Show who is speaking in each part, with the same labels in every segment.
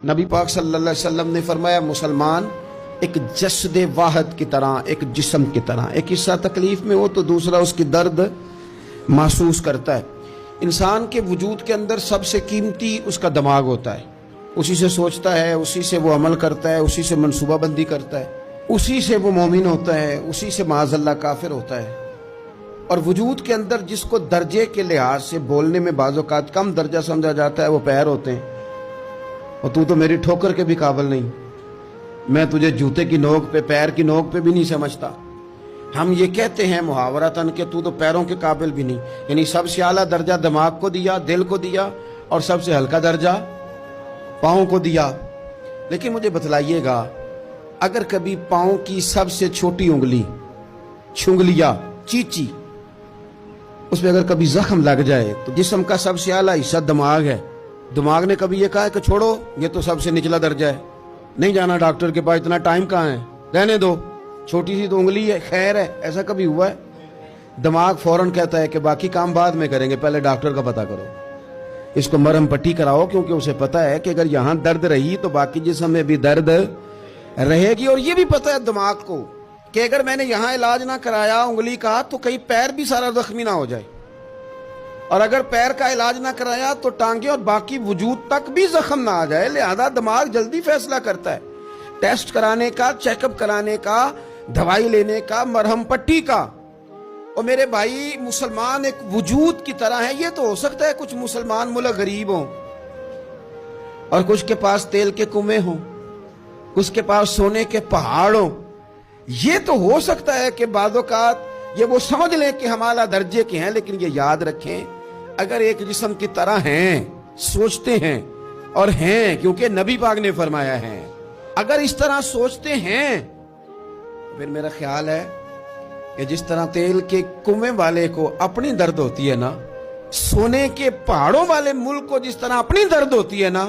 Speaker 1: نبی پاک صلی اللہ علیہ وسلم نے فرمایا مسلمان ایک جسد واحد کی طرح، ایک جسم کی طرح، ایک حصہ تکلیف میں ہو تو دوسرا اس کی درد محسوس کرتا ہے۔ انسان کے وجود کے اندر سب سے قیمتی اس کا دماغ ہوتا ہے، اسی سے سوچتا ہے، اسی سے وہ عمل کرتا ہے، اسی سے منصوبہ بندی کرتا ہے، اسی سے وہ مومن ہوتا ہے، اسی سے معاذ اللہ کافر ہوتا ہے۔ اور وجود کے اندر جس کو درجے کے لحاظ سے بولنے میں بعض اوقات کم درجہ سمجھا جاتا ہے وہ پیر ہوتے ہیں۔ اور تو میری ٹھوکر کے بھی قابل نہیں، میں تجھے جوتے کی نوک پہ، پیر کی نوک پہ بھی نہیں سمجھتا۔ ہم یہ کہتے ہیں محاورتاً کہ تو پیروں کے قابل بھی نہیں، یعنی سب سے اعلیٰ درجہ دماغ کو دیا، دل کو دیا، اور سب سے ہلکا درجہ پاؤں کو دیا۔ لیکن مجھے بتلائیے گا، اگر کبھی پاؤں کی سب سے چھوٹی انگلی، چھنگلیا، چیچی، اس پہ اگر کبھی زخم لگ جائے تو جسم کا سب سے اعلیٰ حصہ دماغ ہے، دماغ نے کبھی یہ کہا ہے کہ چھوڑو یہ تو سب سے نچلا درجہ ہے، نہیں جانا ڈاکٹر کے پاس، اتنا ٹائم کہاں ہے، رہنے دو، چھوٹی سی تو انگلی ہے، خیر ہے؟ ایسا کبھی ہوا ہے؟ دماغ فوراً کہتا ہے کہ باقی کام بعد میں کریں گے، پہلے ڈاکٹر کا پتہ کرو، اس کو مرہم پٹی کراؤ، کیونکہ اسے پتا ہے کہ اگر یہاں درد رہی تو باقی جسم میں بھی درد رہے گی۔ اور یہ بھی پتا ہے دماغ کو کہ اگر میں نے یہاں علاج نہ کرایا انگلی کا تو کہیں پیر بھی سارا زخمی نہ ہو جائے، اور اگر پیر کا علاج نہ کرایا تو ٹانگیں اور باقی وجود تک بھی زخم نہ آ جائے۔ لہذا دماغ جلدی فیصلہ کرتا ہے، ٹیسٹ کرانے کا، چیک اپ کرانے کا، دوائی لینے کا، مرہم پٹی کا۔ اور میرے بھائی، مسلمان ایک وجود کی طرح ہے۔ یہ تو ہو سکتا ہے کچھ مسلمان ملک غریب ہوں اور کچھ کے پاس تیل کے کنویں ہوں، کچھ کے پاس سونے کے پہاڑ ہوں، یہ تو ہو سکتا ہے کہ بعض اوقات یہ وہ سمجھ لیں کہ ہم اعلیٰ درجے کے ہیں، لیکن یہ یاد رکھیں اگر ایک جسم کی طرح ہیں، سوچتے ہیں اور ہیں، کیونکہ نبی پاک نے فرمایا ہے، اگر اس طرح سوچتے ہیں پھر میرا خیال ہے کہ جس طرح تیل کے کنویں والے کو اپنی درد ہوتی ہے نا، سونے کے پہاڑوں والے ملک کو جس طرح اپنی درد ہوتی ہے نا،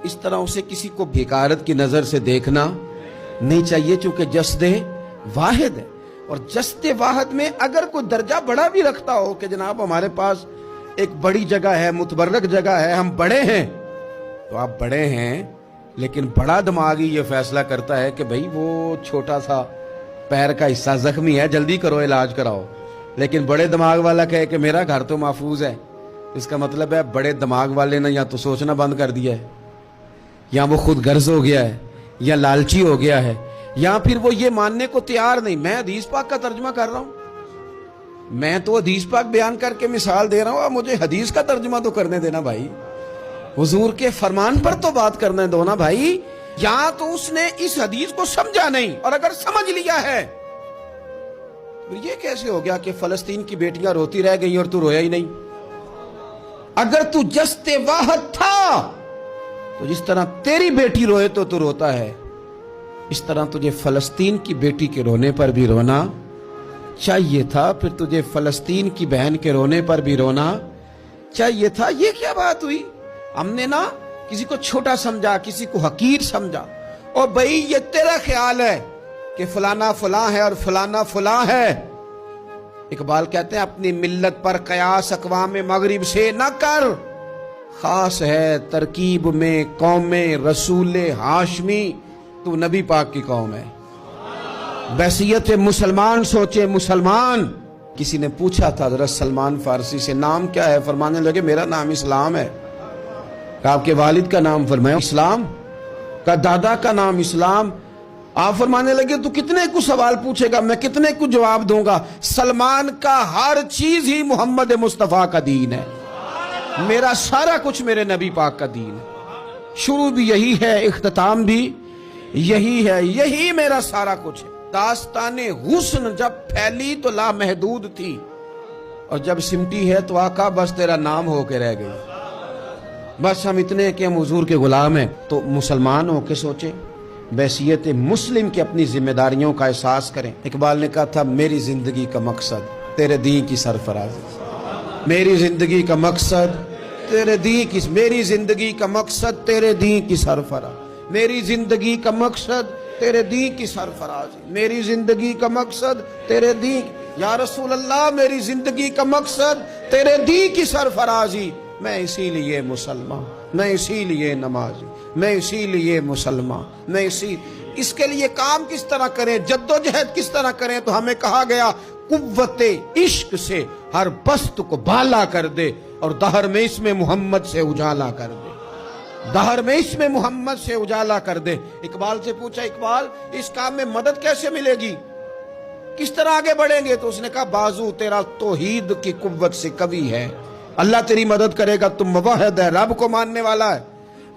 Speaker 1: اس طرح اسے کسی کو بھیکارت کی نظر سے دیکھنا نہیں چاہیے، چونکہ جسد واحد ہے۔ اور جسد واحد میں اگر کوئی درجہ بڑا بھی رکھتا ہو کہ جناب ہمارے پاس ایک بڑی جگہ ہے، متبرک جگہ ہے، ہم بڑے ہیں، تو آپ بڑے ہیں، لیکن بڑا دماغ ہی یہ فیصلہ کرتا ہے کہ بھئی وہ چھوٹا سا پیر کا حصہ زخمی ہے، جلدی کرو، علاج کراؤ۔ لیکن بڑے دماغ والا کہے کہ میرا گھر تو محفوظ ہے، اس کا مطلب ہے بڑے دماغ والے نے یا تو سوچنا بند کر دیا ہے، یا وہ خود غرض ہو گیا ہے، یا لالچی ہو گیا ہے، یا پھر وہ یہ ماننے کو تیار نہیں۔ میں حدیث پاک کا ترجمہ کر رہا ہوں، میں تو حدیث پاک بیان کر کے مثال دے رہا ہوں، اب مجھے حدیث کا ترجمہ تو کرنے دینا بھائی، حضور کے فرمان پر تو بات کرنے دو نا بھائی۔ یا تو اس نے اس حدیث کو سمجھا نہیں، اور اگر سمجھ لیا ہے تو یہ کیسے ہو گیا کہ فلسطین کی بیٹیاں روتی رہ گئیں اور تو رویا ہی نہیں؟ اگر تو جسد واحد تھا تو جس طرح تیری بیٹی روئے تو روتا ہے، اس طرح تجھے فلسطین کی بیٹی کے رونے پر بھی رونا چاہیے تھا، پھر تجھے فلسطین کی بہن کے رونے پر بھی رونا چاہیے تھا۔ یہ کیا بات ہوئی؟ ہم نے نا کسی کو چھوٹا سمجھا، کسی کو حقیر سمجھا، اور بھئی یہ تیرا خیال ہے کہ فلانا فلاں ہے اور فلانا فلاں ہے۔ اقبال کہتے ہیں اپنی ملت پر قیاس اقوام مغرب سے نہ کر، خاص ہے ترکیب میں قوم رسول ہاشمی، تو نبی پاک کی قوم ہے۔ بحثیت مسلمان سوچے مسلمان۔ کسی نے پوچھا تھا حضرت سلمان فارسی سے نام کیا ہے، فرمانے لگے میرا نام اسلام ہے۔ آپ کے والد کا نام فرمایا اسلام، کا دادا کا نام اسلام۔ آپ فرمانے لگے تو کتنے کو سوال پوچھے گا، میں کتنے کو جواب دوں گا؟ سلمان کا ہر چیز ہی محمد مصطفیٰ کا دین ہے، میرا سارا کچھ میرے نبی پاک کا دین ہے، شروع بھی یہی ہے، اختتام بھی یہی ہے، یہی میرا سارا کچھ ہے۔ داستان حسن جب پھیلی تو لامحدود تھی، اور جب سمٹی ہے تو آقا بس تیرا نام ہو کے رہ گئی۔ بس ہم اتنے کہ ہم حضور کے غلام ہیں۔ تو مسلمان ہو کے سوچیں، بحیثیت مسلم کی اپنی ذمہ داریوں کا احساس کریں۔ اقبال نے کہا تھا میری زندگی کا مقصد تیرے دین کی سرفرازی، میری زندگی کا مقصد تیرے دین کی، میری زندگی کا مقصد تیرے دین کی سرفراز، میری زندگی کا مقصد تیرے دین کی سرفرازی، میری زندگی کا مقصد تیرے دین، یا رسول اللہ میری زندگی کا مقصد تیرے دین کی سرفرازی، میں اسی لیے مسلمان، میں اسی لیے نمازی، میں اسی لیے مسلمان، میں اس کے لیے کام کس طرح کریں، جدوجہد کس طرح کریں؟ تو ہمیں کہا گیا قوت عشق سے ہر پست کو بالا کر دے اور دہر میں اس میں محمد سے اجالا کر دے، دہر میں اس میں محمد سے اجالا کر دے۔ اقبال سے پوچھا، اقبال اس کام میں مدد کیسے ملے گی، کس طرح آگے بڑھیں گے؟ تو اس نے کہا بازو تیرا توحید کی قوت سے قوی ہے، اللہ تیری مدد کرے گا، تم موحد ہے، رب کو ماننے والا ہے،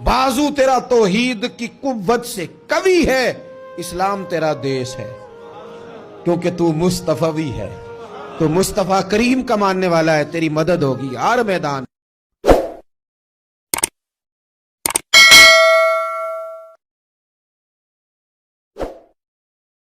Speaker 1: بازو تیرا توحید کی قوت سے قوی ہے، اسلام تیرا دیس ہے، کیونکہ تو مصطفی ہے، تو مصطفیٰ کریم کا ماننے والا ہے، تیری مدد ہوگی ہر میدان